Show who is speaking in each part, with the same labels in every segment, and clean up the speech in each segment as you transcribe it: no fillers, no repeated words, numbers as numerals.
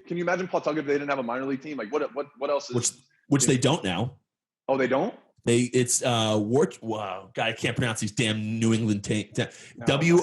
Speaker 1: Can you imagine Pawtucket if they didn't have a minor league team? Like what else is
Speaker 2: which they don't now.
Speaker 1: Oh, they don't?
Speaker 2: It's wow, God, I can't pronounce these damn New England WORCESTER. How do you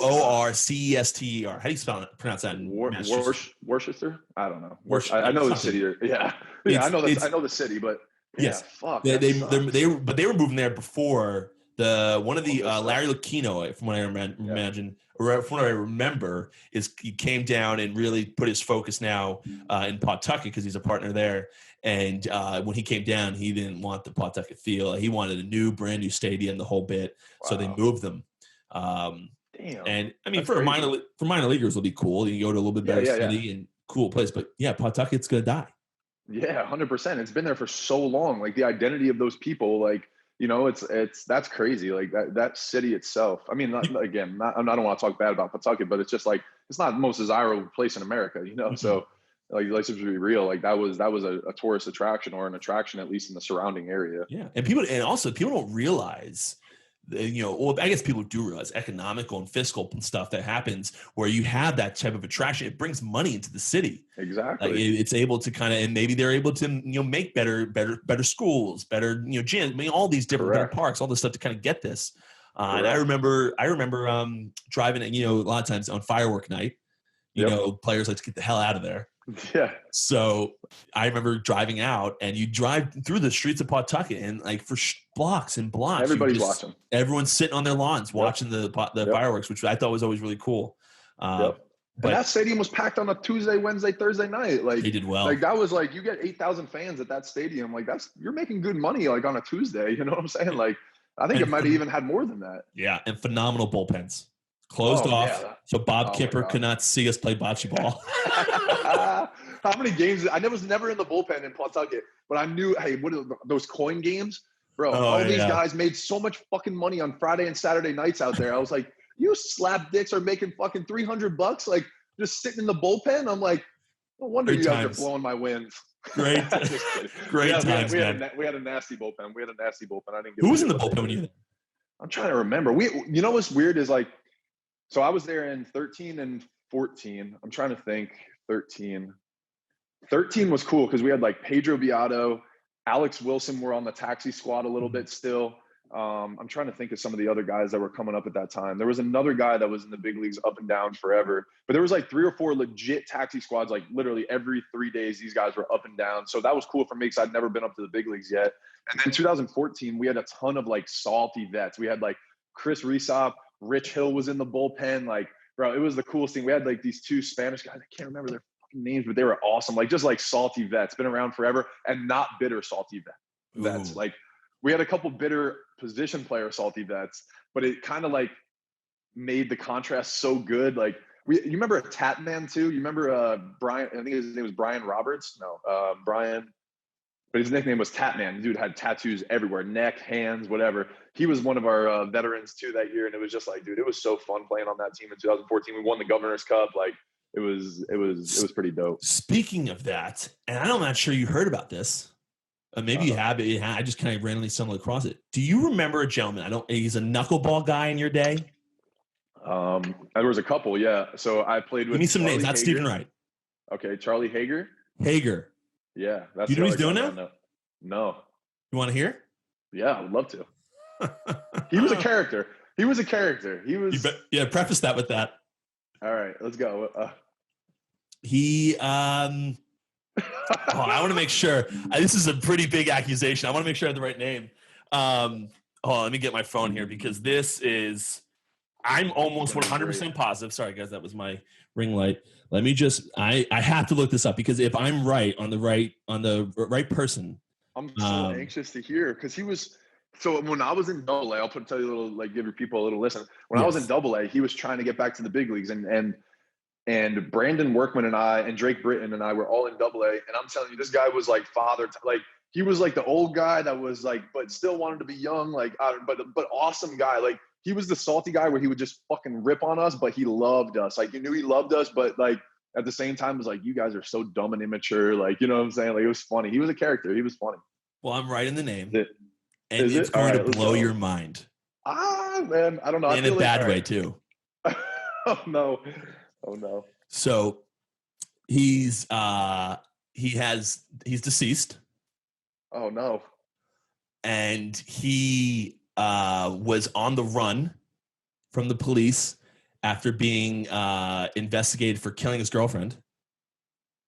Speaker 2: pronounce that in Massachusetts?
Speaker 1: Worcester? I don't know. I know the city. Yeah. I know I know the city, but
Speaker 2: yes.
Speaker 1: Fuck.
Speaker 2: But they were moving there before one of the Larry Lucchino, from what I imagine, or from what I remember, is he came down and really put his focus now in Pawtucket because he's a partner there. And when he came down, he didn't want the Pawtucket feel. He wanted a brand new stadium, the whole bit. Wow. So they moved them.
Speaker 1: Damn.
Speaker 2: And I mean, for minor leaguers, it'll be cool. You can go to a little bit better city and cool place. But yeah, Pawtucket's gonna die.
Speaker 1: Yeah, 100%. It's been there for so long. Like the identity of those people, like, you know, that's crazy. Like that city itself. I mean, I don't want to talk bad about Pawtucket, but it's just like it's not the most desirable place in America, you know. Mm-hmm. So. Like, let's just be real. Like that was a tourist attraction, or an attraction at least in the surrounding area.
Speaker 2: Yeah, and people don't realize, well, I guess people do realize economical and fiscal and stuff that happens where you have that type of attraction. It brings money into the city.
Speaker 1: Exactly.
Speaker 2: Like it's able to kind of, and maybe they're able to make better schools, better gyms. I mean, all these different better parks, all this stuff to kind of get this. And I remember driving, a lot of times on firework night. Players like to get the hell out of there.
Speaker 1: Yeah.
Speaker 2: So I remember driving out, and you drive through the streets of Pawtucket, and like for blocks and blocks,
Speaker 1: everybody's watching.
Speaker 2: Everyone's sitting on their lawns watching the fireworks, which I thought was always really cool.
Speaker 1: But that stadium was packed on a Tuesday, Wednesday, Thursday night. Like
Speaker 2: they did well.
Speaker 1: Like that was like you get 8,000 fans at that stadium. Like you're making good money like on a Tuesday. You know what I'm saying? Like I think it might have even had more than that.
Speaker 2: Yeah, and phenomenal bullpens. Closed off, so Bob Kipper could not see us play bocce ball.
Speaker 1: How many games? I was never in the bullpen in Pawtucket, but I knew, hey, what are those coin games? Bro, these guys made so much fucking money on Friday and Saturday nights out there. I was like, you slap dicks are making fucking $300, like just sitting in the bullpen. I'm like, no wonder you guys are blowing my wins.
Speaker 2: Great times, man.
Speaker 1: We had a nasty bullpen. I didn't.
Speaker 2: Who was in the bullpen when you?
Speaker 1: I'm trying to remember. What's weird is like, so I was there in 13 and 14. I'm trying to think. 13 was cool because we had like Pedro Beato, Alex Wilson were on the taxi squad a little bit still. I'm trying to think of some of the other guys that were coming up at that time. There was another guy that was in the big leagues up and down forever, but there was like 3 or 4 legit taxi squads. Like literally every 3 days, these guys were up and down. So that was cool for me because I'd never been up to the big leagues yet. And then 2014, we had a ton of like salty vets. We had like Chris Resop, Rich Hill was in the bullpen. Like, bro, it was the coolest thing. We had like these 2 Spanish guys. I can't remember their fucking names, but they were awesome. Like just like salty vets, been around forever, and not bitter salty vets. Like we had a couple bitter position player salty vets, but it kind of like made the contrast so good. Like you remember a Tat Man too? You remember Brian? I think his name was Brian Roberts. No, Brian. But his nickname was Tat Man. The dude had tattoos everywhere, neck, hands, whatever. He was one of our veterans too that year. And it was just like, dude, it was so fun playing on that team in 2014. We won the Governor's Cup. Like it was pretty dope.
Speaker 2: Speaking of that, and I'm not sure you heard about this. Maybe you have it. I just kind of randomly stumbled across it. Do you remember a gentleman? He's a knuckleball guy in your day.
Speaker 1: There was a couple. Yeah. So I played with.
Speaker 2: Give me some
Speaker 1: Charlie
Speaker 2: names. Not
Speaker 1: Hager.
Speaker 2: Stephen Wright.
Speaker 1: Okay. Charlie Hager. Yeah, that's.
Speaker 2: You know what he's doing now?
Speaker 1: No.
Speaker 2: You want to hear?
Speaker 1: Yeah, I would love to. He was a character. He was.
Speaker 2: Preface that with that.
Speaker 1: All right, let's go.
Speaker 2: I want to make sure. This is a pretty big accusation. I want to make sure I have the right name. Let me get my phone here because this is. I'm almost 100% positive. Sorry, guys, that was my ring light. Let me just. I have to look this up because if I'm right on the right person.
Speaker 1: I'm so anxious to hear because he was. So when I was in Double A, I'll tell you a little, like give your people a little listen. When I was in Double A, he was trying to get back to the big leagues, and Brandon Workman and I and Drake Britton and I were all in Double A, and I'm telling you, this guy was like he was like the old guy that was like, but still wanted to be young, like, but awesome guy. Like he was the salty guy where he would just fucking rip on us, but he loved us. Like you knew he loved us, but like at the same time, it was like, you guys are so dumb and immature. Like, you know what I'm saying? Like it was funny. He was a character. He was funny.
Speaker 2: Well, I'm right in the name. And it's going to blow your mind.
Speaker 1: Man, I don't know.
Speaker 2: In a bad way, too.
Speaker 1: Oh, no.
Speaker 2: So He's deceased.
Speaker 1: Oh no.
Speaker 2: And he was on the run from the police after being investigated for killing his girlfriend.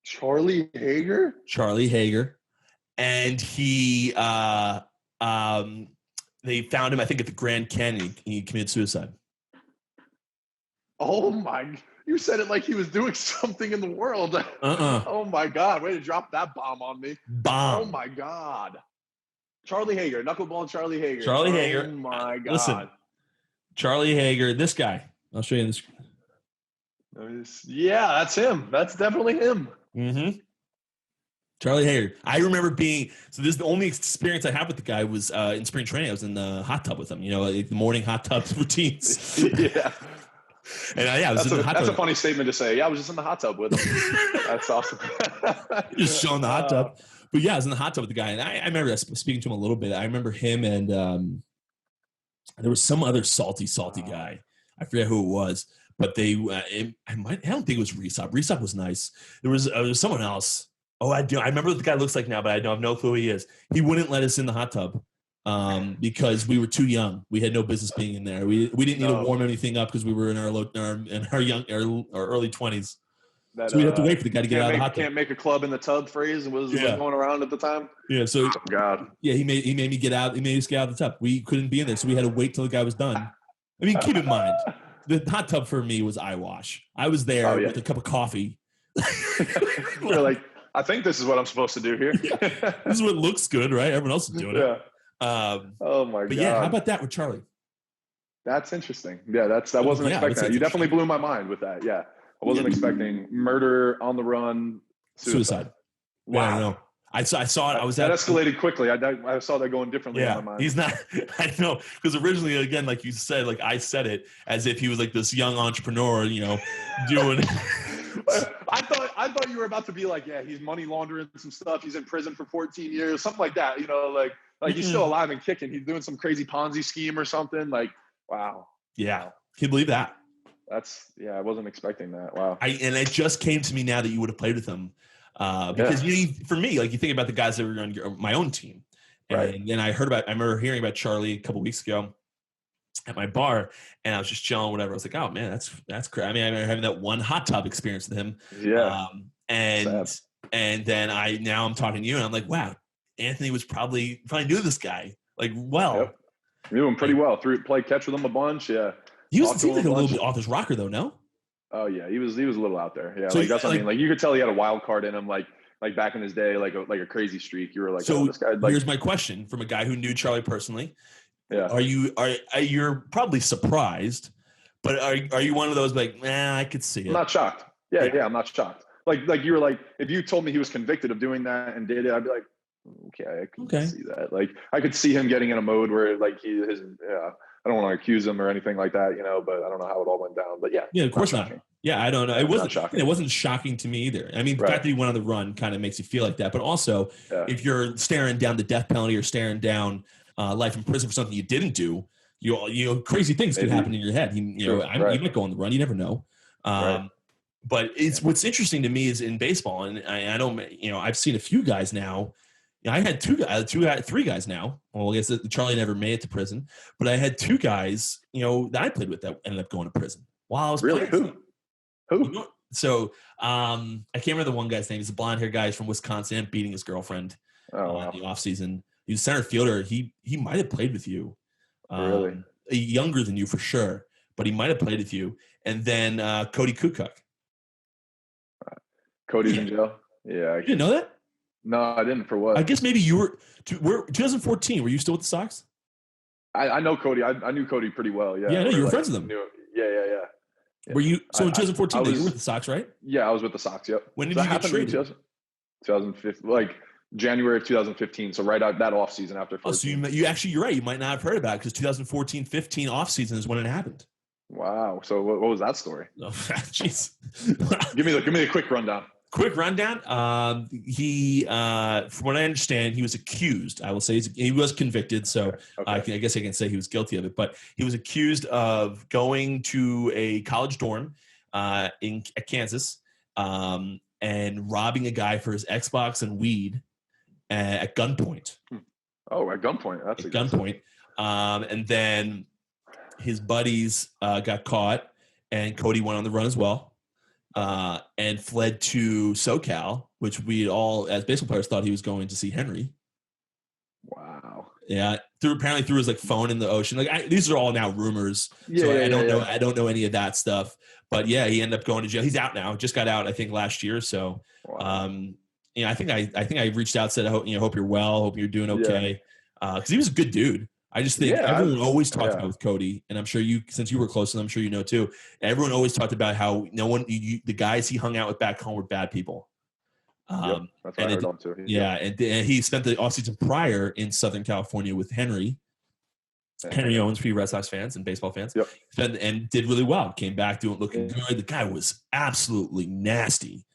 Speaker 1: Charlie Hager?
Speaker 2: Charlie Hager. And he they found him, I think, at the Grand Canyon. He committed suicide.
Speaker 1: Oh my! You said it like he was doing something in the world. Oh my God! Way to drop that bomb on me.
Speaker 2: Bomb.
Speaker 1: Oh my God! Charlie Hager, knuckleball Charlie Hager.
Speaker 2: Charlie Hager.
Speaker 1: Oh my God!
Speaker 2: Listen, Charlie Hager. This guy. I'll show you this.
Speaker 1: Yeah, that's him. That's definitely him.
Speaker 2: Mm-hmm. Charlie Hager. I remember being this is the only experience I had with the guy was in spring training. I was in the hot tub with him. Like the morning hot tub routines.
Speaker 1: Yeah.
Speaker 2: And I was in the hot tub.
Speaker 1: That's a funny statement to say. Yeah, I was just in the hot tub with him. That's awesome.
Speaker 2: Just showing the hot tub. But yeah, I was in the hot tub with the guy, and I remember speaking to him a little bit. I remember him and there was some other salty guy. I forget who it was, but I don't think it was Resop. Resop was nice. There was someone else. Oh, I do. I remember what the guy looks like now, but I have no clue who he is. He wouldn't let us in the hot tub because we were too young. We had no business being in there. We didn't need to warm anything up because we were in our early 20s. So we had to wait for the guy to get out of the hot tub.
Speaker 1: Can't make a club in the tub phrase was going around at the time.
Speaker 2: Yeah. So
Speaker 1: God.
Speaker 2: Yeah, he made me get out. He made us get out of the tub. We couldn't be in there, so we had to wait till the guy was done. I mean, keep in mind, the hot tub for me was eyewash. I was there with a cup of coffee.
Speaker 1: You're like, I think this is what I'm supposed to do here.
Speaker 2: This is what looks good, right? Everyone else is doing it.
Speaker 1: Oh my God.
Speaker 2: But yeah, how about that with Charlie?
Speaker 1: That's interesting. Yeah, I wasn't expecting that. You definitely blew my mind with that. Yeah. I wasn't expecting murder on the run, suicide.
Speaker 2: Wow. Yeah, I know. I saw it.
Speaker 1: That escalated quickly. I saw that going differently in my mind.
Speaker 2: He's not. I know, because originally, again, like you said, like I said it as if he was like this young entrepreneur, doing.
Speaker 1: I thought you were about to be like, yeah, he's money laundering some stuff. He's in prison for 14 years, something like that. Like he's still alive and kicking. He's doing some crazy Ponzi scheme or something. Like, wow.
Speaker 2: Yeah, can you believe that?
Speaker 1: I wasn't expecting that. Wow.
Speaker 2: And it just came to me now that you would have played with him. Because for me, like you think about the guys that were on my own team, and then I remember hearing about Charlie a couple weeks ago at my bar, and I was just chilling, whatever. I was like, oh man, that's crazy. I mean, I remember having that one hot tub experience with him.
Speaker 1: Yeah.
Speaker 2: And then I'm talking to you, and I'm like, wow, Anthony was probably knew this guy like well.
Speaker 1: Yep. Knew him pretty well. Played catch with him a bunch. Yeah.
Speaker 2: He seemed like a little bit off his rocker though, no?
Speaker 1: Oh yeah, he was a little out there. Yeah,
Speaker 2: so
Speaker 1: like that's what I mean. Like you could tell he had a wild card in him. Like back in his day, like a crazy streak. You were like,
Speaker 2: so
Speaker 1: this guy.
Speaker 2: Here's my question from a guy who knew Charlie personally.
Speaker 1: Yeah.
Speaker 2: You're probably surprised, but are you one of those like, I could see it?
Speaker 1: I'm not shocked. Yeah, I'm not shocked. Like you were like, if you told me he was convicted of doing that and did it, I'd be like, okay, I can see that. Like I could see him getting in a mode where like I don't want to accuse him or anything like that, but I don't know how it all went down. But yeah,
Speaker 2: of course not. Yeah, I don't know. It wasn't shocking. It wasn't shocking to me either. I mean, the fact that he went on the run kind of makes you feel like that. But also, if you're staring down the death penalty or staring down life in prison for something you didn't do, crazy things could happen in your head. You might go on the run. You never know. But what's interesting to me is in baseball, and I don't. I've seen a few guys now. I had three guys now. Well, I guess Charlie never made it to prison, but I had two guys, that I played with that ended up going to prison while I was
Speaker 1: really
Speaker 2: playing.
Speaker 1: Who?
Speaker 2: So I can't remember the one guy's name. He's a blonde hair guy from Wisconsin, beating his girlfriend in the off season. He was center fielder. He might have played with you.
Speaker 1: Really?
Speaker 2: Younger than you for sure, but he might have played with you. And then Cody Kukuk.
Speaker 1: Cody's in jail. Yeah.
Speaker 2: You didn't know that?
Speaker 1: No, I didn't. For what?
Speaker 2: I guess maybe you were. 2014. Were you still with the Sox?
Speaker 1: I know Cody. I knew Cody pretty well. Yeah.
Speaker 2: Yeah, I know you were friends with him.
Speaker 1: Yeah.
Speaker 2: Were you? So in 2014, you were with the Sox, right?
Speaker 1: Yeah, I was with the Sox. Yep.
Speaker 2: When did you get traded?
Speaker 1: 2015, like January of 2015. So right out that off season after. 14.
Speaker 2: Oh, so you're right. You might not have heard about it because 2014-15 off season is when it happened.
Speaker 1: Wow. So what was that story?
Speaker 2: Oh, jeez.
Speaker 1: give me a quick rundown.
Speaker 2: Quick rundown. He, from what I understand, he was accused. I will say he was convicted, so okay. I guess I can say he was guilty of it. But he was accused of going to a college dorm at Kansas, and robbing a guy for his Xbox and weed at gunpoint.
Speaker 1: Oh, at gunpoint. That's
Speaker 2: at gunpoint. And then his buddies got caught, and Cody went on the run as well, and fled to SoCal, which we all, as baseball players, thought he was going to see Henry.
Speaker 1: Wow.
Speaker 2: Yeah, apparently threw his phone in the ocean. These are all now rumors, I don't know any of that stuff. But yeah, he ended up going to jail. He's out now. Just got out, I think, last year. So,
Speaker 1: wow.
Speaker 2: I think I reached out, said, hope you're well, hope you're doing okay, because he was a good dude. I just think everyone always talked about with Cody, and I'm sure since you were close to him, I'm sure you know too. Everyone always talked about how the guys he hung out with back home were bad people.
Speaker 1: That's what I heard on too.
Speaker 2: And he spent the offseason prior in Southern California with Henry. Henry owns for you Red Sox fans and baseball fans.
Speaker 1: Yep.
Speaker 2: And did really well. Came back looking good. The guy was absolutely nasty.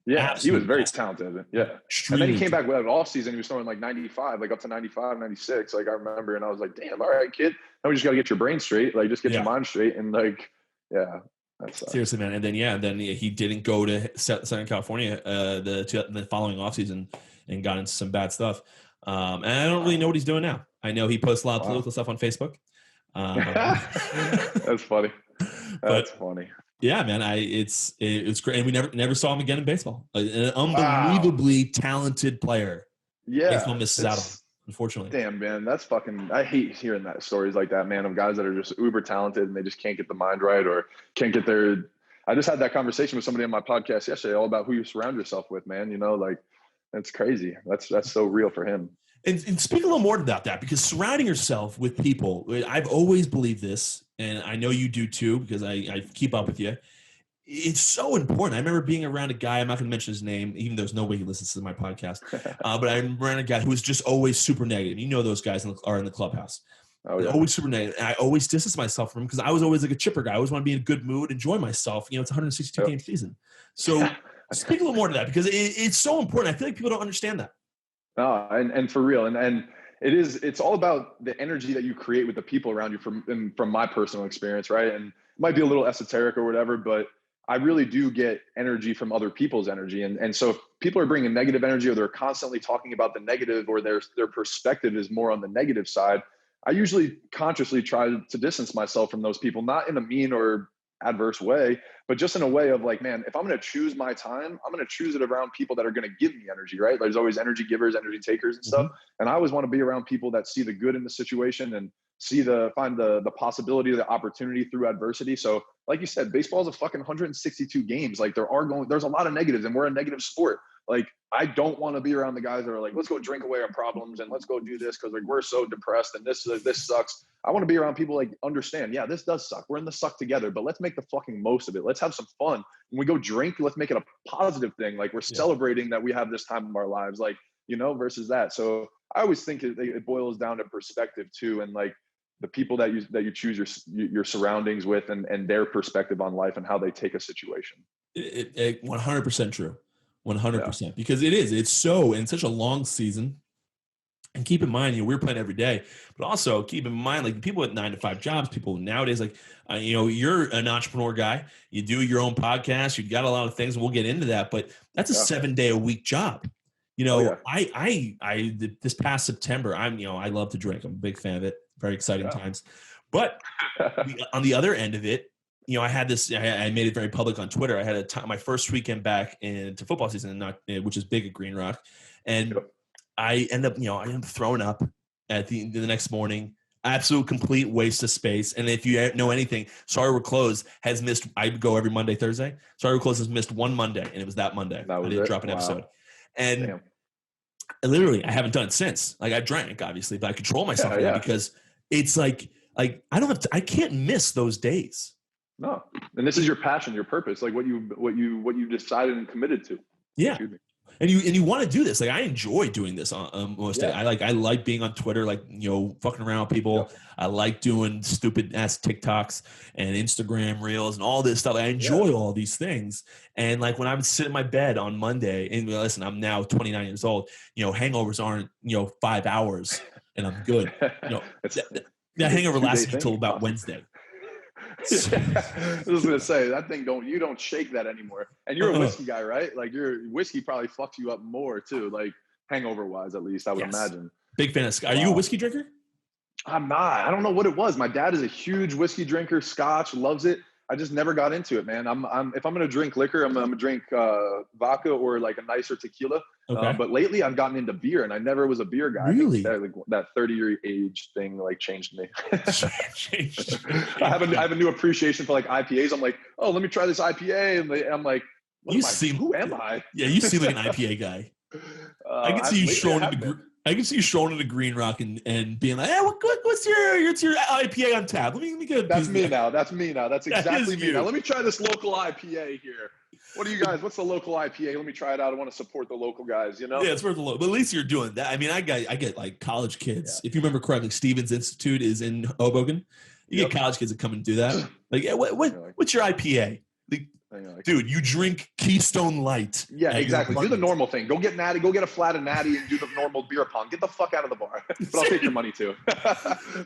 Speaker 1: Yeah,
Speaker 2: absolutely
Speaker 1: he was very talented. Yeah. And then he came back with an off season. He was throwing 95, up to 95, 96. I remember, and I was like, damn, all right, kid. Now we just got to get your brain straight. Just get your mind straight. And that's
Speaker 2: seriously, man. And then he didn't go to Southern California the following offseason and got into some bad stuff. And I don't really know what he's doing now. I know he posts a lot of political stuff on Facebook.
Speaker 1: That's funny. That's funny.
Speaker 2: Yeah, man. It's great, and we never saw him again in baseball. An unbelievably talented player.
Speaker 1: Yeah,
Speaker 2: baseball misses out on, unfortunately.
Speaker 1: Damn, man, that's fucking. I hate hearing that stories like that, man, of guys that are just uber talented and they just can't get the mind right or can't get their. I just had that conversation with somebody on my podcast yesterday, all about who you surround yourself with, man. That's crazy. That's so real for him.
Speaker 2: And speak a little more about that, because surrounding yourself with people, I've always believed this, and I know you do too, because I keep up with you. It's so important. I remember being around a guy, I'm not going to mention his name, even though there's no way he listens to my podcast, but I remember around a guy who was just always super negative. You know those guys are in the clubhouse. Oh, yeah. Always super negative. And I always distance myself from him because I was always a chipper guy. I always want to be in a good mood, enjoy myself. It's a 162-game season. So speak a little more to that, because it's so important. I feel like people don't understand that.
Speaker 1: No, and for real. And it's all about the energy that you create with the people around you from my personal experience, right? And it might be a little esoteric or whatever, but I really do get energy from other people's energy. And so if people are bringing negative energy, or they're constantly talking about the negative, or their perspective is more on the negative side, I usually consciously try to distance myself from those people, not in a mean or adverse way, but just in a way of man, if I'm going to choose my time, I'm going to choose it around people that are going to give me energy, right? There's always energy givers, energy takers and stuff. And I always want to be around people that see the good in the situation and find the possibility, the opportunity through adversity. So like you said, baseball is a fucking 162 games. There's a lot of negatives, and we're a negative sport. I don't want to be around the guys that are let's go drink away our problems and let's go do this because we're so depressed and this sucks. I want to be around people understand, yeah, this does suck. We're in the suck together, but let's make the fucking most of it. Let's have some fun. When we go drink, let's make it a positive thing. We're celebrating that we have this time of our lives, versus that. So I always think it boils down to perspective too, and the people that you choose your surroundings with, and their perspective on life and how they take a situation.
Speaker 2: 100% true. 100%, because it's in such a long season. And keep in mind, we're playing every day, but also keep in mind, people with 9-to-5 jobs, people nowadays, you're an entrepreneur guy, you do your own podcast, you've got a lot of things, and we'll get into that, but that's a 7-day-a-week job. I this past September, I love to drink. I'm a big fan of it. Very exciting times. But on the other end of it, I had this. I made it very public on Twitter. I had my first weekend back into football season, which is big at Green Rock, and I end up throwing up at the next morning. Absolute complete waste of space. And if you know anything, Sorry We're Closed has missed. I go every Monday, Thursday. Sorry We're Closed has missed one Monday, and it was that Monday. I didn't drop an episode, and I haven't done it since. I drank, obviously, but I control myself now because it's I don't have to. I can't miss those days.
Speaker 1: No, and this is your passion, your purpose, what you decided and committed to.
Speaker 2: Yeah, and you want to do this. I enjoy doing this on most days. I like being on Twitter, fucking around with people. Yeah. I like doing stupid ass TikToks and Instagram reels and all this stuff. I enjoy all these things. And when I would sit in my bed on Monday, and listen, I'm now 29 years old. Hangovers aren't 5 hours, and I'm good. That hangover lasts until about Wednesday.
Speaker 1: I was gonna say that thing you don't shake that anymore. And you're a whiskey guy, right? Like your whiskey probably fucks you up more too, like hangover wise, at least I would imagine.
Speaker 2: Big fan of. Are you a whiskey drinker?
Speaker 1: I'm not. I don't know what it was. My dad is a huge whiskey drinker, Scotch, loves it. I just never got into it, man. If I'm gonna drink liquor, I'm gonna drink vodka or like a nicer tequila.
Speaker 2: Okay.
Speaker 1: But lately, I've gotten into beer, and I never was a beer guy.
Speaker 2: Really?
Speaker 1: I think that 30-year age thing like changed me. I have a new appreciation for like IPAs. I'm like, oh, let me try this IPA, and I'm like, who am I?
Speaker 2: Yeah, you seem like an IPA guy. I can see you showing into. I can see you showing into Green Rock and being like, "Hey, what's your IPA on tap? Let me get."
Speaker 1: That's me now. That's exactly me now. Let me try this local IPA here. What do you guys? What's the local IPA? Let me try it out. I want to support the local guys. You know.
Speaker 2: Yeah, it's worth a look. But at least you're doing that. I mean, I get like college kids. Yeah. If you remember correctly, Stevens Institute is in Hoboken. You get college kids that come and do that. Like, yeah, what's your IPA? Dude, you drink Keystone Light.
Speaker 1: Yeah, exactly. Do the normal thing. Go get natty. Go get a flat of natty and do the normal beer pong. Get the fuck out of the bar. But I'll take your money too.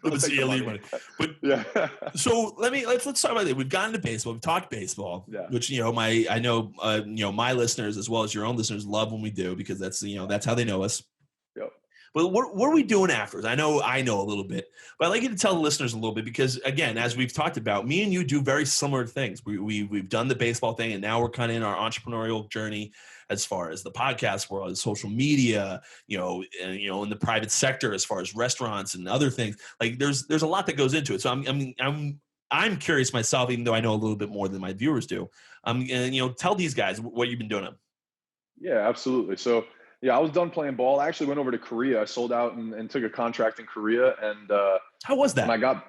Speaker 2: Money. But yeah. So let's talk about it. We've gotten to baseball. We've talked baseball, which my listeners as well as your own listeners love when we do because that's how they know us.
Speaker 1: Yep.
Speaker 2: But what are we doing afterwards? I know a little bit, but I'd like you to tell the listeners a little bit because, again, as we've talked about, me and you do very similar things. We've done the baseball thing, and now we're kind of in our entrepreneurial journey as far as the podcast world, social media, in the private sector as far as restaurants and other things. Like there's a lot that goes into it. So I'm curious myself, even though I know a little bit more than my viewers do. Tell these guys what you've been doing.
Speaker 1: Yeah, absolutely. So. Yeah, I was done playing ball. I actually went over to Korea. I sold out and took a contract in Korea. And
Speaker 2: how was that?
Speaker 1: And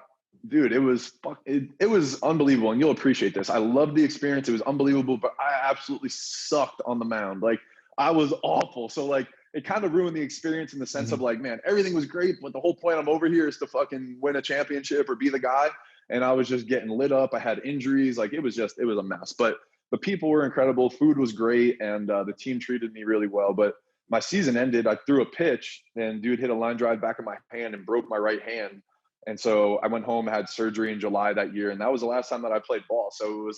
Speaker 1: it was unbelievable. And you'll appreciate this. I loved the experience. It was unbelievable, but I absolutely sucked on the mound. Like I was awful. So like it kind of ruined the experience in the sense of like, man, everything was great, but the whole point I'm over here is to fucking win a championship or be the guy. And I was just getting lit up. I had injuries. Like it was a mess. But the people were incredible. Food was great, and the team treated me really well. But my season ended. I threw a pitch and dude hit a line drive back of my hand and broke my right hand. And so I went home, had surgery in July that year. And that was the last time that I played ball. So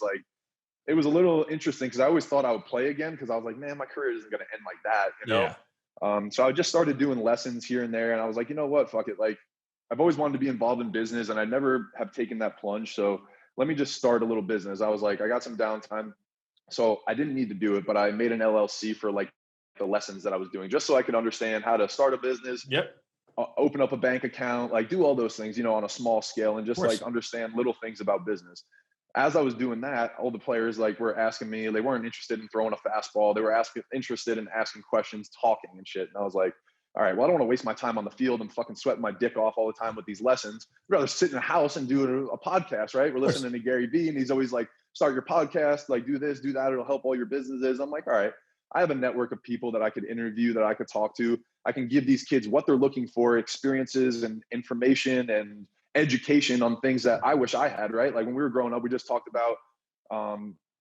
Speaker 1: it was a little interesting because I always thought I would play again because I was like, man, my career isn't going to end like that, Yeah. So I just started doing lessons here and there. And I was like, you know what, fuck it. Like I've always wanted to be involved in business and I never have taken that plunge. So let me just start a little business. I was like, I got some downtime. So I didn't need to do it, but I made an LLC for like the lessons that I was doing just so I could understand how to start a business, open up a bank account, like do all those things, on a small scale and just like understand little things about business. As I was doing that, all the players like were asking me, they weren't interested in throwing a fastball. They were interested in asking questions, talking and shit. And I was like, all right, well, I don't want to waste my time on the field and fucking sweating my dick off all the time with these lessons. I'd rather sit in a house and do a podcast, right? We're listening to Gary Vee and he's always like, start your podcast, like do this, do that. It'll help all your businesses. I'm like, all right. I have a network of people that I could interview, that I could talk to. I can give these kids what they're looking for, experiences and information and education on things that I wish I had, right? Like when we were growing up, we just talked about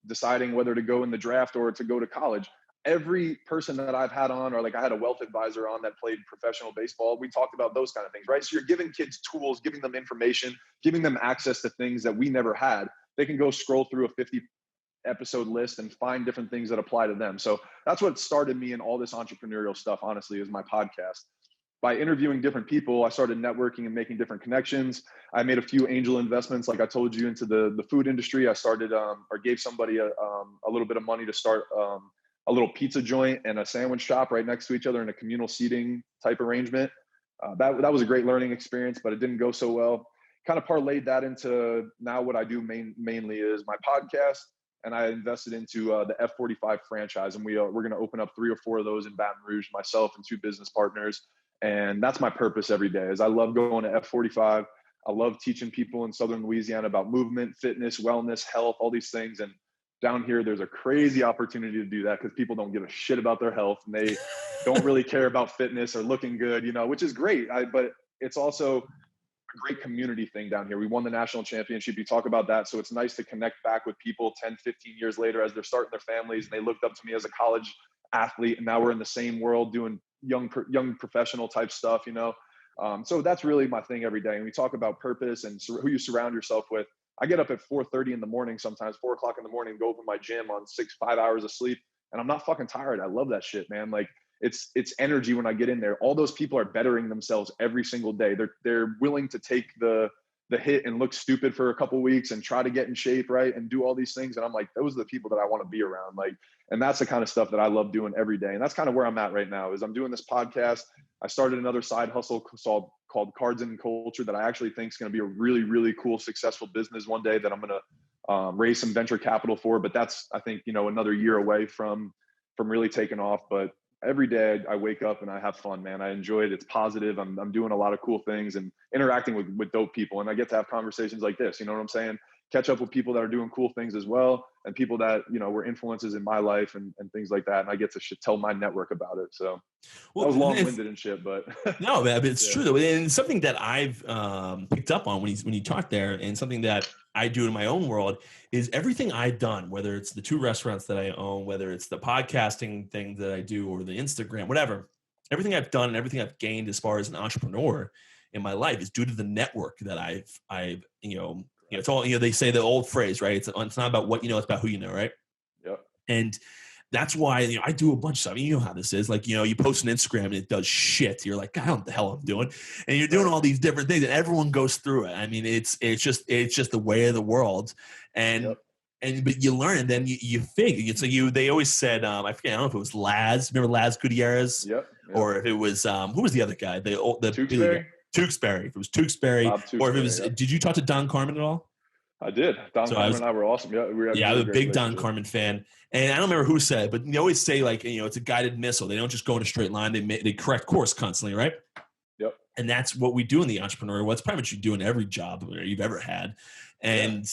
Speaker 1: deciding whether to go in the draft or to go to college. Every person that I've had on, or like I had a wealth advisor on that played professional baseball, we talked about those kind of things, right? So you're giving kids tools, giving them information, giving them access to things that we never had. They can go scroll through a 50 episode list and find different things that apply to them. So that's what started me in all this entrepreneurial stuff, honestly, is my podcast. By interviewing different people, I started networking and making different connections. I made a few angel investments, like I told you, into the food industry. I started or gave somebody a little bit of money to start a little pizza joint and a sandwich shop right next to each other in a communal seating type arrangement. That was a great learning experience, but it didn't go so well. Kind of parlayed that into now what I do mainly is my podcast. And I invested into the F45 franchise. And we're going to open up 3 or 4 of those in Baton Rouge, myself and 2 business partners. And that's my purpose every day is I love going to F45. I love teaching people in Southern Louisiana about movement, fitness, wellness, health, all these things. And down here, there's a crazy opportunity to do that because people don't give a shit about their health and they don't really care about fitness or looking good, which is great. But it's also a great community thing down here. We won the national championship. You talk about that. So it's nice to connect back with people 10, 15 years later as they're starting their families and they looked up to me as a college athlete. And now we're in the same world doing young professional type stuff, So that's really my thing every day. And we talk about purpose and who you surround yourself with. I get up at 4:30 in the morning, sometimes 4 o'clock in the morning, go over my gym on 5 hours of sleep. And I'm not fucking tired. I love that shit, man. Like it's energy when I get in there. All those people are bettering themselves every single day. They're willing to take the hit and look stupid for a couple of weeks and try to get in shape, right? And do all these things. And I'm like, those are the people that I want to be around. Like, and that's the kind of stuff that I love doing every day. And that's kind of where I'm at right now is I'm doing this podcast. I started another side hustle called Cards and Culture that I actually think is going to be a really, really cool, successful business one day that I'm going to raise some venture capital for. But that's, I think, another year away from really taking off. But every day I wake up and I have fun, man. I enjoy it. It's positive. I'm doing a lot of cool things and interacting with dope people. And I get to have conversations like this, you know what I'm saying? Catch up with people that are doing cool things as well. And people that, were influences in my life and things like that. And I get to tell my network about it. So that was long-winded and shit, but
Speaker 2: no, man, it's true though. And something that I've picked up on when you talk there, and something that I do in my own world is everything I've done, whether it's the 2 restaurants that I own, whether it's the podcasting thing that I do or the Instagram, whatever, everything I've done and everything I've gained as far as an entrepreneur in my life is due to the network that I've it's all, they say the old phrase, right? It's not about what you know, it's about who you know, right?
Speaker 1: Yep.
Speaker 2: And that's why I do a bunch of stuff. You know how this is. Like, you post on Instagram and it does shit. You're like, I don't know what the hell I'm doing. And you're doing all these different things and everyone goes through it. I mean, it's just the way of the world. And but you learn and then you figure. So they always said, I forget, I don't know if it was Laz. Remember Laz Gutierrez?
Speaker 1: Yep.
Speaker 2: Or if it was who was the other guy? The Tewksbury. If it was Tewksbury, or if it was, did you talk to Don Carmen at all?
Speaker 1: I did. Don Carmen and I were awesome. Yeah,
Speaker 2: I'm a big Don Carmen fan. And I don't remember who said it, but they always say like, it's a guided missile. They don't just go in a straight line. They correct course constantly, right?
Speaker 1: Yep.
Speaker 2: And that's what we do in the entrepreneur. Well, it's probably what you do in every job you've ever had. And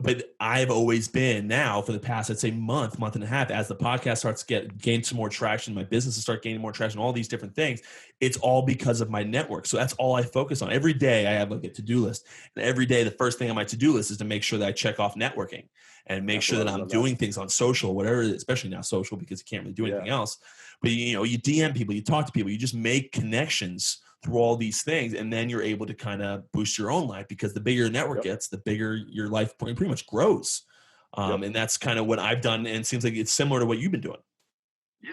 Speaker 2: but I've always been now for the past, I'd say month and a half, as the podcast starts to gain some more traction, my businesses start gaining more traction, all these different things. It's all because of my network. So that's all I focus on. Every day I have like a to-do list. And every day the first thing on my to-do list is to make sure that I check off networking and make sure that I'm doing things on social, whatever, especially now social, because you can't really do anything else. But you DM people, you talk to people, you just make connections through all these things, and then you're able to kind of boost your own life, because the bigger your network gets, the bigger your life pretty much grows. And that's kind of what I've done, and it seems like it's similar to what you've been doing.
Speaker 1: Yeah,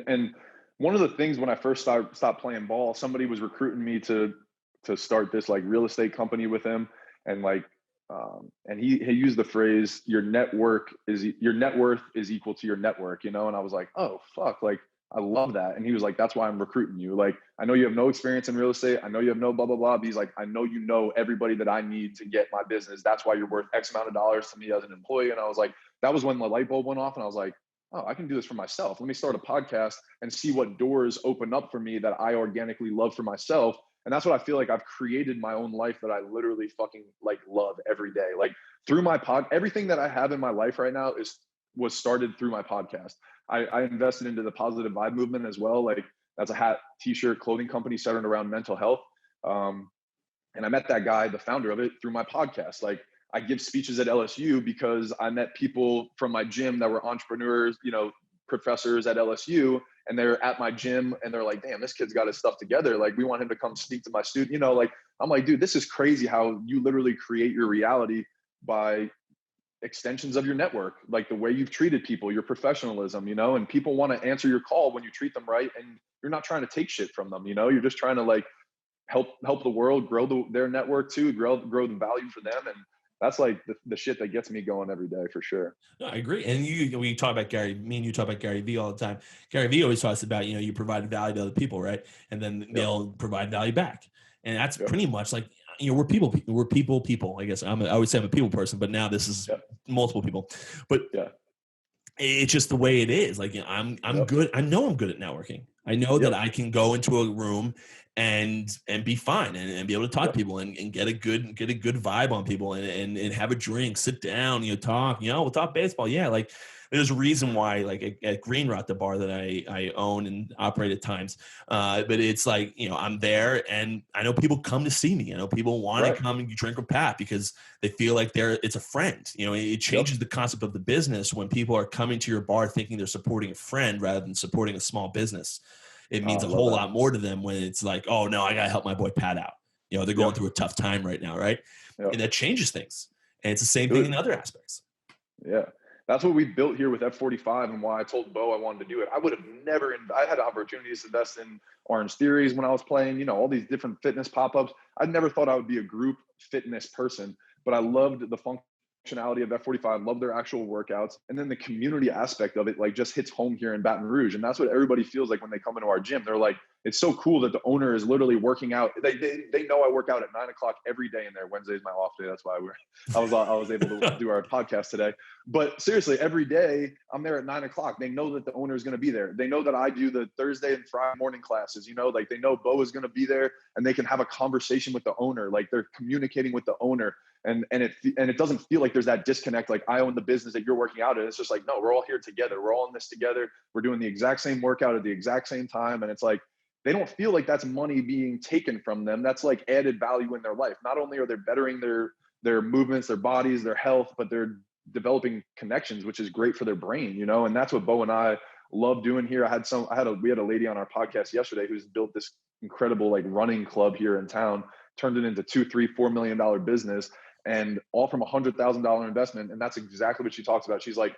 Speaker 1: and one of the things when I first stopped playing ball, somebody was recruiting me to start this like real estate company with him, and like and he used the phrase, your net worth is equal to your network, and I was like, oh fuck, like I love that. And he was like, that's why I'm recruiting you. Like, I know you have no experience in real estate. I know you have no blah, blah, blah. But he's like, I know you know everybody that I need to get my business. That's why you're worth X amount of dollars to me as an employee. And I was like, that was when the light bulb went off. And I was like, oh, I can do this for myself. Let me start a podcast and see what doors open up for me that I organically love for myself. And that's what I feel like I've created my own life that I literally fucking like love every day. Like through my everything that I have in my life right now was started through my podcast. I invested into the positive vibe movement as well. Like that's a hat, t-shirt, clothing company centered around mental health. And I met that guy, the founder of it, through my podcast. Like I give speeches at LSU because I met people from my gym that were entrepreneurs, professors at LSU, and they're at my gym and they're like, damn, this kid's got his stuff together. Like we want him to come speak to my student, like I'm like, dude, this is crazy how you literally create your reality by extensions of your network, like the way you've treated people, your professionalism, and people want to answer your call when you treat them right. And you're not trying to take shit from them, you're just trying to like help the world grow their network too, grow the value for them. And that's like the shit that gets me going every day for sure.
Speaker 2: No, I agree. And we talk about me and you talk about Gary Vee all the time. Gary Vee always talks about, you provide value to other people, right? And then they'll provide value back. And that's pretty much like, we're people. I guess I would say I'm a people person, but now this is multiple people. But it's just the way it is. Like I'm good. I know I'm good at networking. I know that I can go into a room and be fine and be able to talk to people and get a good vibe on people and have a drink, sit down, talk. We'll talk baseball. Yeah, like there's a reason why, like at Green Rock, the bar that I own and operate at times. But it's like, I'm there and I know people come to see me. I know people want to come and drink with Pat because they feel like it's a friend. It changes the concept of the business when people are coming to your bar thinking they're supporting a friend rather than supporting a small business. It means a whole lot more to them when it's like, oh no, I got to help my boy Pat out. You know, they're going through a tough time right now, right? And that changes things. And it's the same thing in other aspects.
Speaker 1: Yeah. That's what we built here with F45 and why I told Bo I wanted to do it. I would have never, I had opportunities to invest in Orange Theories when I was playing, you know, all these different fitness pop-ups. I never thought I would be a group fitness person, but I loved the functionality of F45, loved their actual workouts. And then the community aspect of it, like, just hits home here in Baton Rouge. And that's what everybody feels like when they come into our gym. They're like, it's so cool that the owner is literally working out. They know I work out at 9 o'clock every day in there. Wednesday is my off day. That's why I was able to do our podcast today. But seriously, every day I'm there at 9 o'clock. They know that the owner is going to be there. They know that I do the Thursday and Friday morning classes, you know, like they know Bo is going to be there and they can have a conversation with the owner. Like they're communicating with the owner. And it doesn't feel like there's that disconnect. Like I own the business that you're working out in. It's just like, no, we're all here together. We're all in this together. We're doing the exact same workout at the exact same time. And it's like, they don't feel like that's money being taken from them. That's like added value in their life. Not only are they bettering their movements, their bodies, their health, but they're developing connections, which is great for their brain, you know? And that's what Bo and I love doing here. We had a lady on our podcast yesterday who's built this incredible like running club here in town, turned it into $2, $3, $4 million business, and all from $100,000 investment. And that's exactly what she talks about. She's like,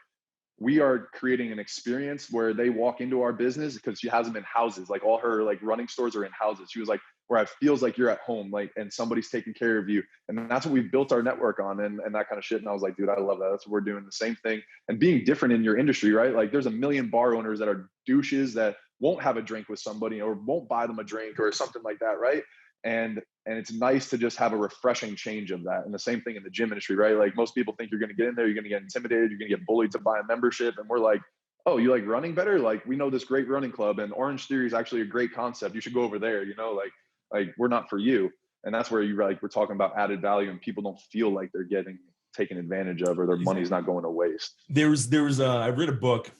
Speaker 1: we are creating an experience where they walk into our business, because she has them in houses. Like all her like running stores are in houses. She was like, where it feels like you're at home, like, and somebody's taking care of you. And that's what we've built our network on and that kind of shit. And I was like, dude, I love that. That's what we're doing, the same thing. And being different in your industry, right? Like there's a million bar owners that are douches that won't have a drink with somebody or won't buy them a drink or something like that, right? And it's nice to just have a refreshing change of that. And the same thing in the gym industry, right? Like most people think you're going to get in there, you're going to get intimidated, you're going to get bullied to buy a membership. And we're like, oh, you like running better? Like we know this great running club, and Orange Theory is actually a great concept. You should go over there, you know, like we're not for you. And that's where we're talking about added value, and people don't feel like they're getting taken advantage of or their money's not going to waste.
Speaker 2: I read a book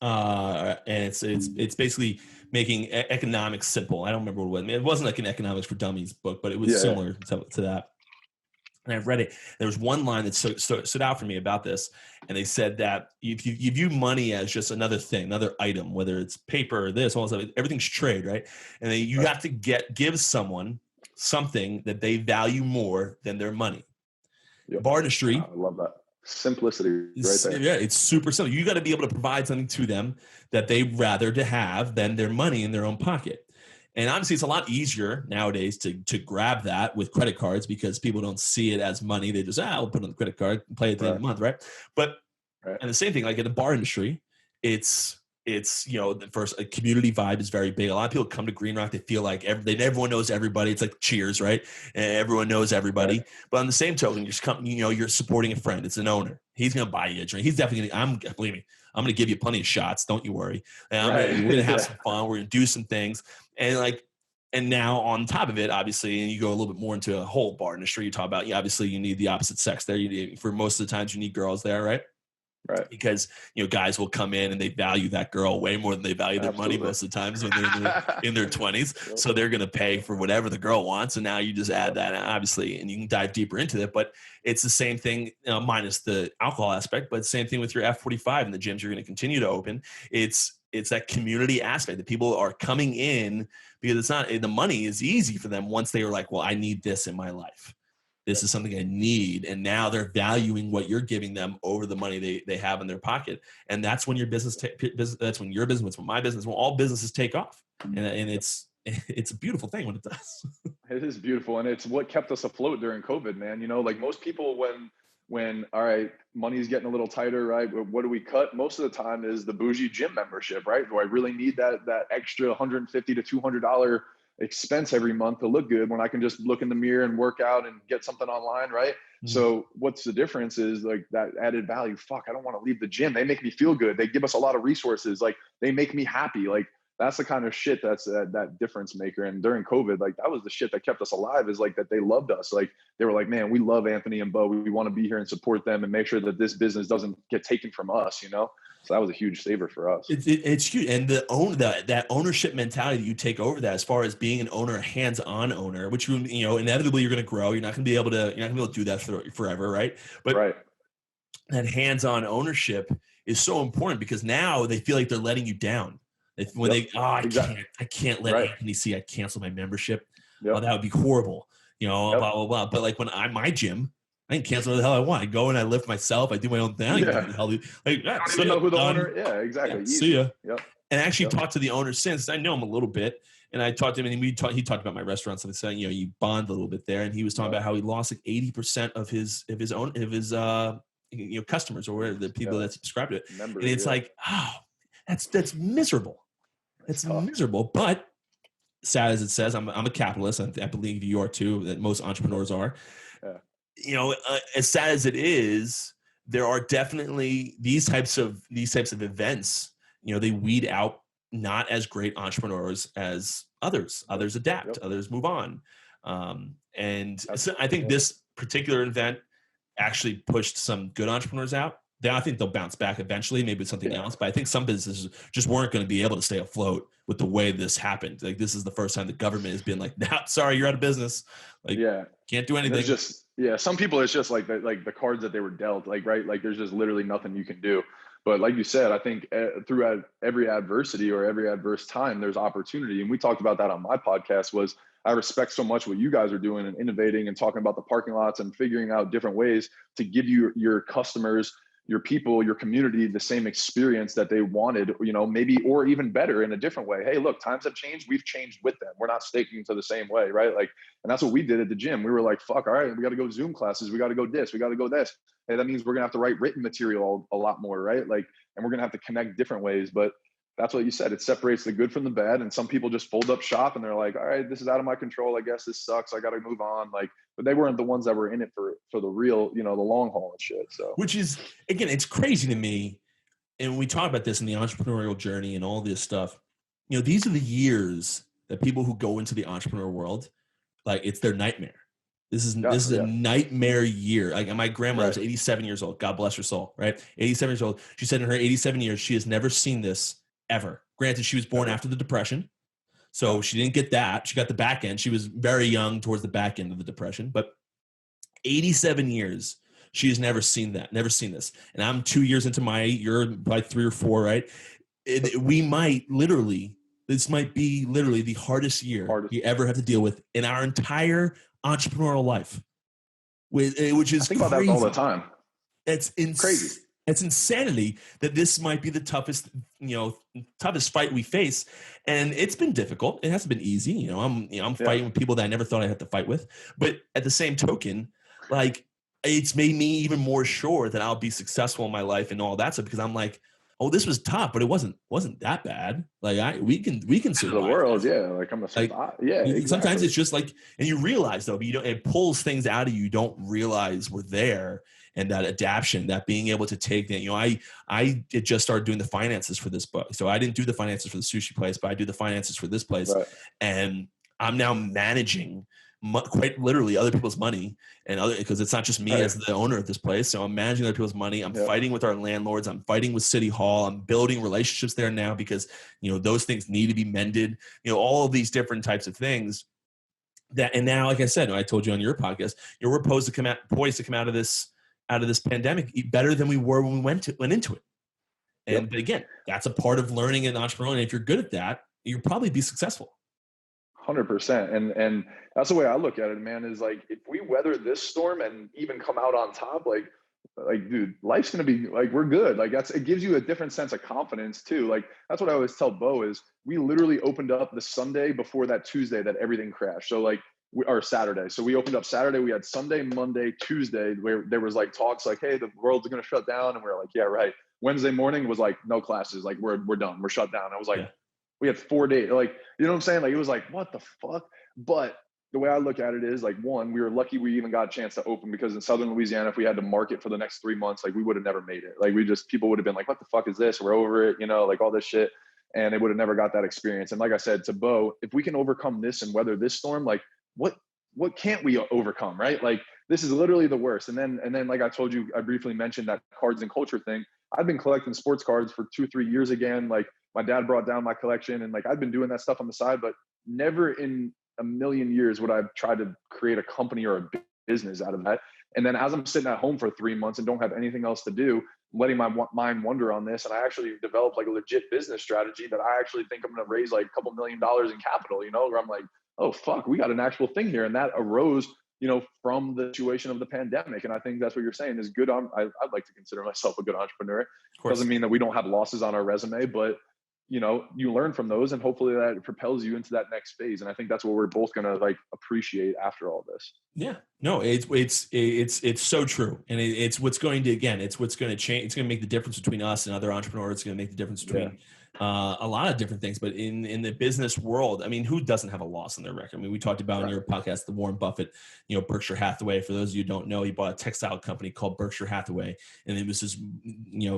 Speaker 2: and it's basically making economics simple. I don't remember what it was. It wasn't like an economics for dummies book, but it was similar to that. And I've read it. There was one line that stood out for me about this. And they said that if you view money as just another thing, another item, whether it's paper or this, all this stuff, everything's trade, right? And then you have to give someone something that they value more than their money.
Speaker 1: Yep.
Speaker 2: Bar industry.
Speaker 1: I love that. Simplicity right there.
Speaker 2: Yeah, it's super simple. You got to be able to provide something to them that they'd rather to have than their money in their own pocket. And obviously it's a lot easier nowadays to grab that with credit cards because people don't see it as money. They just, I'll put it on the credit card and play at the end of the month, right? But and the same thing, like in the bar industry, it's you know, the first a community vibe is very big. A lot of people come to Green Rock, they feel like everyone knows everybody. It's like Cheers, right? And everyone knows everybody. Right. But on the same token, you're supporting a friend. It's an owner. He's gonna buy you a drink. He's definitely believe me, I'm gonna give you plenty of shots. Don't you worry. And we're gonna have some fun. We're gonna do some things. And now on top of it, obviously, and you go a little bit more into a whole bar industry. You talk about, obviously you need the opposite sex there. For most of the times you need girls there, right? Right. Because, guys will come in and they value that girl way more than they value their money most of the times when they're in their 20s. Yep. So they're going to pay for whatever the girl wants. And now you just add that, obviously, and you can dive deeper into it. But it's the same thing, minus the alcohol aspect, but same thing with your F45 and the gyms you're going to continue to open. It's that community aspect that people are coming in because it's not, the money is easy for them once they are like, well, I need this in my life. This is something I need. And now they're valuing what you're giving them over the money they have in their pocket. And that's when your that's when your business, when my business, when all businesses take off. And it's a beautiful thing when it does.
Speaker 1: It is beautiful. And it's what kept us afloat during COVID, man. Like most people, when all right, money's getting a little tighter, right? What do we cut? Most of the time is the bougie gym membership, right? Do I really need that extra $150 to $200 expense every month to look good when I can just look in the mirror and work out and get something online, right? Mm-hmm. So what's the difference is like that added value. Fuck, I don't want to leave the gym. They make me feel good. They give us a lot of resources. Like they make me happy. Like that's the kind of shit that's that difference maker. And during COVID, like that was the shit that kept us alive, is like that they loved us. Like they were like, man, we love Anthony and Bo. We want to be here and support them and make sure that this business doesn't get taken from us, So that was a huge saver for us.
Speaker 2: It's huge. And that ownership mentality you take over that, as far as being an owner, a hands-on owner, which, inevitably you're going to grow. You're not going to be able to do that forever. Right. But that hands-on ownership is so important because now they feel like they're letting you down. I can't let Anthony see I cancel my membership. Yep. Oh, that would be horrible. blah, blah, blah. But like when my gym, I can cancel the hell I want. I go and I lift myself. I do my own thing. I can do the hell. Like,
Speaker 1: I don't even know who the owner. Yeah, exactly.
Speaker 2: Yeah, see ya.
Speaker 1: Yep.
Speaker 2: And I actually talked to the owner since. I know him a little bit. And I talked to him, and he talked about my restaurants. And I said, you bond a little bit there. And he was talking about how he lost like 80% of his customers, or whatever, the people that subscribe to it. Members, and it's like, that's miserable. It's miserable. But sad as it says, I'm a capitalist. I believe you are too. That most entrepreneurs are. Yeah. As sad as it is, there are definitely these types of events. They weed out not as great entrepreneurs as others. Others adapt. Others move on. And so I think this particular event actually pushed some good entrepreneurs out. I think they'll bounce back eventually, maybe with something else. But I think some businesses just weren't going to be able to stay afloat with the way this happened. Like, this is the first time the government has been like, "Nah, sorry, you're out of business. Like, can't do anything."
Speaker 1: Some people, it's just like the cards that they were dealt. Like, right, like there's just literally nothing you can do. But like you said, I think throughout every adversity or every adverse time, there's opportunity. And we talked about that on my podcast. Was I respect so much what you guys are doing and innovating and talking about the parking lots and figuring out different ways to give your customers, your people, your community, the same experience that they wanted, maybe, or even better in a different way. Hey, look, times have changed. We've changed with them. We're not sticking to the same way, right? Like, and that's what we did at the gym. We were like, fuck, all right, we got to go Zoom classes. We got to go this, we got to go this. Hey, that means we're going to have to write written material a lot more, right? Like, and we're going to have to connect different ways. But that's what you said. It separates the good from the bad. And some people just fold up shop and they're like, all right, this is out of my control. I guess this sucks. I got to move on. Like, but they weren't the ones that were in it for the real, the long haul and shit. So,
Speaker 2: which is, again, it's crazy to me. And we talk about this in the entrepreneurial journey and all this stuff. These are the years that people who go into the entrepreneur world, like, it's their nightmare. This is a nightmare year. Like, my grandmother was 87 years old. God bless her soul, right? 87 years old. She said in her 87 years, she has never seen this ever. Granted, she was born after the Depression, so she didn't get that. She got the back end. She was very young towards the back end of the Depression, but 87 years, she has never seen that, never seen this. And I'm 2 years into you're probably 3 or 4, right? This might be literally the hardest year you ever have to deal with in our entire entrepreneurial life, which is, I think about that
Speaker 1: all the time.
Speaker 2: It's crazy. It's insanity that this might be the toughest fight we face. And it's been difficult. It hasn't been easy. I'm fighting with people that I never thought I'd have to fight with. But at the same token, like, it's made me even more sure that I'll be successful in my life and all that stuff, because I'm like, oh, this was tough, but it wasn't that bad. Like, we can survive
Speaker 1: the world. Yeah. Like, I'm exactly.
Speaker 2: Sometimes it's just like, and you realize though, but it pulls things out of you don't realize were there. And that adaptation, that being able to take that, I just started doing the finances for this book. So I didn't do the finances for the sushi place, but I do the finances for this place. Right. And I'm now managing quite literally other people's money because it's not just me as the owner of this place. So I'm managing other people's money. I'm fighting with our landlords. I'm fighting with City Hall. I'm building relationships there now because, those things need to be mended, all of these different types of things and now, like I said, I told you on your podcast, we're poised to come out of this pandemic better than we were when we went into it. But again, that's a part of learning an entrepreneur. And if you're good at that, you'll probably be successful.
Speaker 1: 100%. And that's the way I look at it, man, is like, if we weather this storm and even come out on top, like, dude, life's going to be like, we're good. Like, it gives you a different sense of confidence too. Like, that's what I always tell Bo is we literally opened up the Sunday before that Tuesday that everything crashed. So like, or Saturday. So we opened up Saturday. We had Sunday, Monday, Tuesday, where there was like talks like, hey, the world's going to shut down. And we were like, yeah, right. Wednesday morning was like, no classes. Like, we're done. We're shut down. I was like, we had 4 days. Like, you know what I'm saying? Like, it was like, what the fuck? But the way I look at it is like, one, we were lucky we even got a chance to open, because in Southern Louisiana, if we had to market for the next 3 months, like, we would have never made it. Like, people would have been like, what the fuck is this? We're over it, like all this shit. And they would have never got that experience. And like I said to Bo, if we can overcome this and weather this storm, like, what can't we overcome, right? Like, this is literally the worst. And then like I told you, I briefly mentioned that cards and culture thing. I've been collecting sports cards for 2-3 years again. Like, my dad brought down my collection, and like, I've been doing that stuff on the side, but never in a million years would I try to create a company or a business out of that. And then as I'm sitting at home for 3 months and don't have anything else to do, I'm letting my mind wander on this. And I actually developed like a legit business strategy that I actually think I'm going to raise like a couple $1 million in capital, where I'm like, oh, fuck, we got an actual thing here. And that arose, from the situation of the pandemic. And I think that's what you're saying is good. I'd like to consider myself a good entrepreneur. Doesn't mean that we don't have losses on our resume, but you learn from those, and hopefully that propels you into that next phase. And I think that's what we're both going to appreciate after all this.
Speaker 2: Yeah, no, it's so true. And it's what's going to change. It's going to make the difference between us and other entrepreneurs. It's going to make the difference between a lot of different things. But in the business world, I mean, who doesn't have a loss on their record? I mean, we talked about in your podcast, the Warren Buffett, Berkshire Hathaway. For those of you who don't know, he bought a textile company called Berkshire Hathaway. And it was his,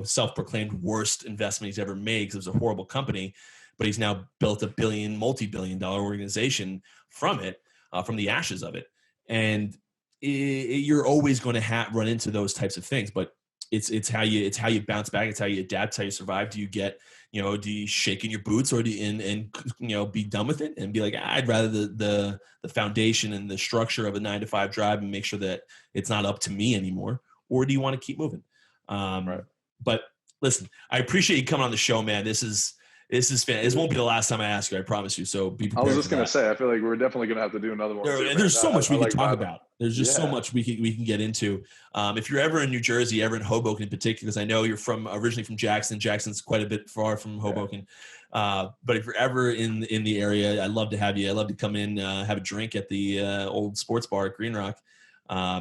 Speaker 2: self-proclaimed worst investment he's ever made because it was a horrible company. But he's now built a multi-billion-dollar organization from it, from the ashes of it. And you're always going to run into those types of things, but it's how you bounce back. It's how you adapt. It's how you survive. Do you get, do you shake in your boots, or do you, and be done with it and be like, I'd rather the foundation and the structure of a 9-to-5 job and make sure that it's not up to me anymore, or do you want to keep moving? Right. But listen, I appreciate you coming on the show, man. This is fantastic. This won't be the last time I ask you, I promise you. So be prepared.
Speaker 1: I was just going to say, I feel like we're definitely going to have to do another one.
Speaker 2: There's so much we can talk about. There's just so much we can get into. If you're ever in New Jersey, ever in Hoboken in particular, because I know you're originally from Jackson. Jackson's quite a bit far from Hoboken. But if you're ever in the area, I'd love to have you. I'd love to come in, have a drink at the old sports bar at Green Rock.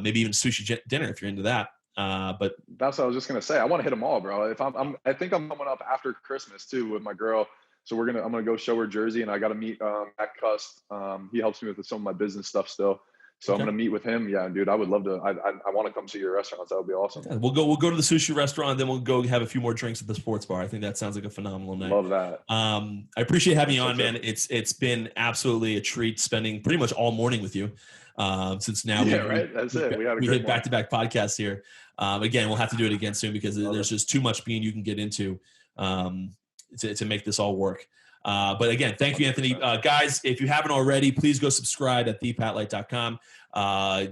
Speaker 2: Maybe even sushi dinner if you're into that. But
Speaker 1: that's what I was just gonna say. I want to hit them all, bro. If I think I'm coming up after Christmas too with my girl. So I'm gonna go show her Jersey, and I got to meet Matt Cust. He helps me with some of my business stuff still. So I'm gonna meet with him. Yeah, dude, I would love to. I want to come see your restaurants. That would be awesome.
Speaker 2: Yeah, we'll go to the sushi restaurant, then we'll go have a few more drinks at the sports bar. I think that sounds like a phenomenal night.
Speaker 1: Love that.
Speaker 2: I appreciate having you on, man. It's been absolutely a treat spending pretty much all morning with you. Since now
Speaker 1: that's it. We
Speaker 2: hit back-to-back podcasts here. Again, we'll have to do it again soon because there's just too much being you can get into to make this all work. But again, thank you, Anthony. Guys, if you haven't already, please go subscribe at thepatlight.com.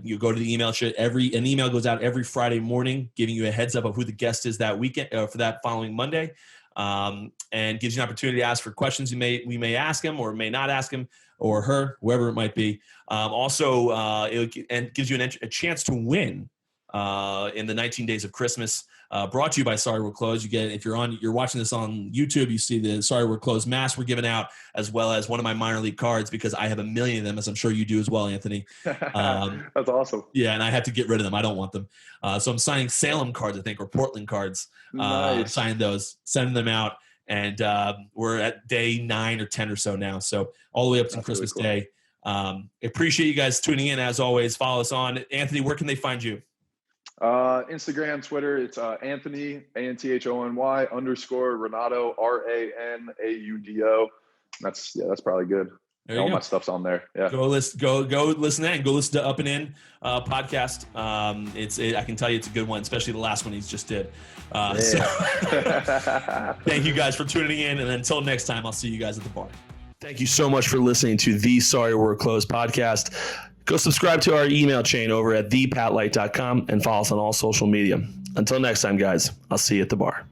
Speaker 2: You go to the email shit. An email goes out every Friday morning, giving you a heads up of who the guest is that weekend for that following Monday, and gives you an opportunity to ask for questions we may ask him or may not ask him or her, whoever it might be. Also, it gives you a chance to win in the 19 Days of Christmas, brought to you by Sorry We're Closed. You get, if you're watching this on YouTube, you see the Sorry We're Closed mask we're giving out, as well as one of my minor league cards, because I have a million of them, as I'm sure you do as well, Anthony.
Speaker 1: That's awesome.
Speaker 2: Yeah, and I had to get rid of them. I don't want them. So I'm signing Salem cards, I think, or Portland cards.
Speaker 1: Nice.
Speaker 2: Signing those, sending them out. And we're at day 9 or 10 or so now. So all the way up to Christmas Day. Appreciate you guys tuning in. As always, follow us on. Anthony, where can they find you?
Speaker 1: Instagram, Twitter, it's Anthony, ANTHONY _ Ranaudo, RANAUDO. That's probably good. All my stuff's on there. Yeah.
Speaker 2: Go listen to that, and go listen to Up and In podcast. I can tell you it's a good one, especially the last one he just did. So thank you guys for tuning in, and until next time, I'll see you guys at the bar. Thank you so much for listening to the Sorry We're Closed podcast. Go subscribe to our email chain over at thepatlight.com and follow us on all social media. Until next time, guys, I'll see you at the bar.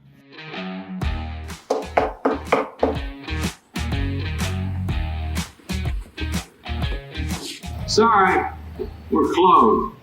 Speaker 3: Sorry, we're closed.